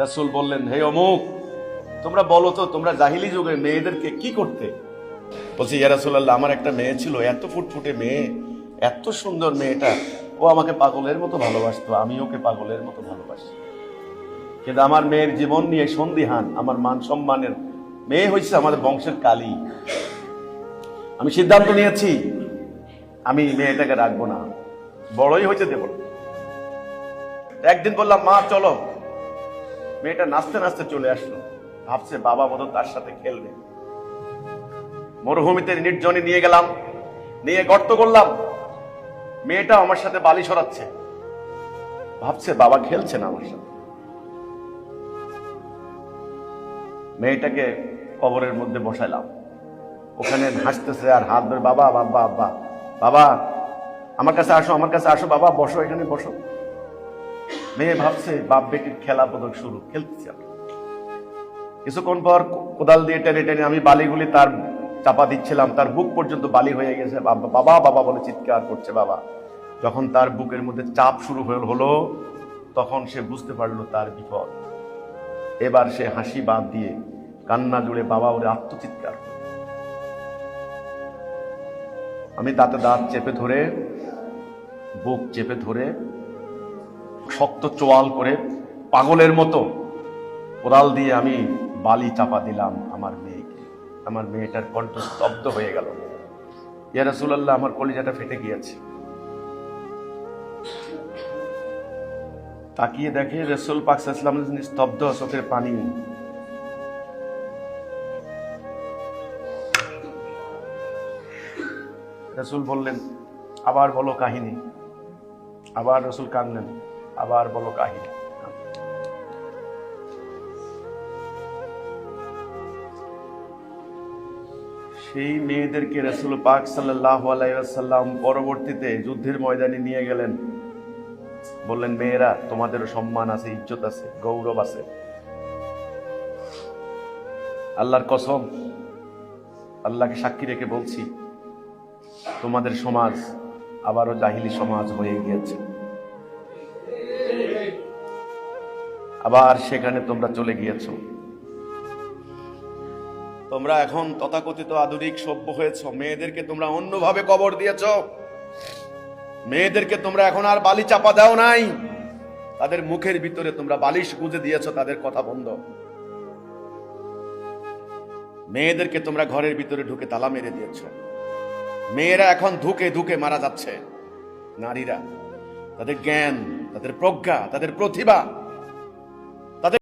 রাসূল বললেন, হে অমুক, তোমরা বলো তো তোমরা জাহিলি যুগে মেয়েদেরকে কি করতে? বলছি, ইয়া রাসূলুল্লাহ, আমার একটা মেয়ে ছিল, এত ফুটফুটে মেয়ে, এত সুন্দর মেয়েটা, ও আমাকে পাগলের মতো ভালোবাসতো, আমি ওকে পাগলের মতো ভালোবাসি। কিন্তু আমার মেয়ের জীবন নিয়ে সন্দিহান, আমার মান সম্মানের, মেয়ে হয়েছে আমাদের বংশের কালী। আমি সিদ্ধান্ত নিয়েছি আমি মেয়েটাকে রাখবো না, বড়ই হয়েছে দেব না। একদিন বললাম, মা চলো। মেয়েটা নাচতে নাচতে চলে আসলো, ভাবছে বাবা বোধহয় তার সাথে খেলবে। মরুভূমিতে নির্জনে নিয়ে গেলাম, নিয়ে গর্ত করলাম, মেয়েটা আমার সাথে বালি সরাচ্ছে, ভাবছে বাবা খেলছে না আমার সাথে। মেয়েটাকে কবরের মধ্যে বসাইলাম, ওখানে হাসতেছে আর হাত ধরে, বাবা বাবা আব্বা, বাবা আমার কাছে আসো, আমার কাছে আসো, বাবা বসো, এখানে বসো। মেয়ে ভাবছে বাপ বেটির খেলা বোধক শুরু, খেলতেছি আমরা। কিছুক্ষণ পর কোদাল দিয়ে টেনে টেনে আমি বালিগুলি তার চাপা দিচ্ছিলাম, তার বুক পর্যন্ত বালি হয়ে গেছে। বাবা বাবা বলে চিৎকার করছে বাবা। যখন তার বুকের মধ্যে চাপ শুরু হলো, তখন সে বুঝতে পারলো তার বিপদ। এবার সে হাসি বাদ দিয়ে কান্না জুড়ে বাবা ওরে আত্মচিৎকার। আমি দাঁতে দাঁত চেপে ধরে, বুক চেপে ধরে, শক্ত চোয়াল করে পাগলের মতো কোদাল দিয়ে আমি বালি চাপা দিলাম আমার মেয়েকে। আমার মেয়েটার কণ্ঠ স্তব্ধ হয়ে গেল। ইয়া রাসূলুল্লাহ, আমার কলিজাটা ফেটে গিয়েছে। তাকিয়ে দেখে রাসূল পাক সাল্লাল্লাহু আলাইহি ওয়াসাল্লাম স্তব্ধ, চোখের পানি। রাসূল বললেন, আবার বলো কাহিনী। আবার রাসূল কাঁদলেন, আবার বলো কাহিনী। সেই মেয়েদেরকে রাসূল পাক সাল্লাল্লাহু আলাইহি ওয়াসাল্লাম পরবর্তীতে যুদ্ধের ময়দানে নিয়ে গেলেন। বললেন, মেয়েরা, তোমাদেরও সম্মান আছে, ইজ্জত আছে, গৌরব আছে। আল্লাহর কসম, আল্লাহকে সাক্ষী রেখে বলছি, তোমাদের সমাজ আবারও জাহিলি সমাজ হয়ে গিয়েছে। আবার সেখানে তোমরা চলে গিয়েছো। তোমরা এখন তথাকথিত আধুনিক সভ্য হয়েছ, মেয়েদেরকে তোমরা অন্যভাবে কবর দিয়েছ। মেয়েদেরকে তোমরা এখন আর বালি চাপা দাও নাই, তাদের মুখের ভিতরে তোমরা বালিশ গুঁজে দিয়েছ, তাদের কথা বন্ধ। মেয়েদেরকে তোমরা ঘরের ভিতরে ঢুকে তালা মেরে দিয়েছ। মেয়েরা এখন ধুকে ধুকে মারা যাচ্ছে। নারীরা, তাদের জ্ঞান, তাদের প্রজ্ঞা, তাদের প্রতিভা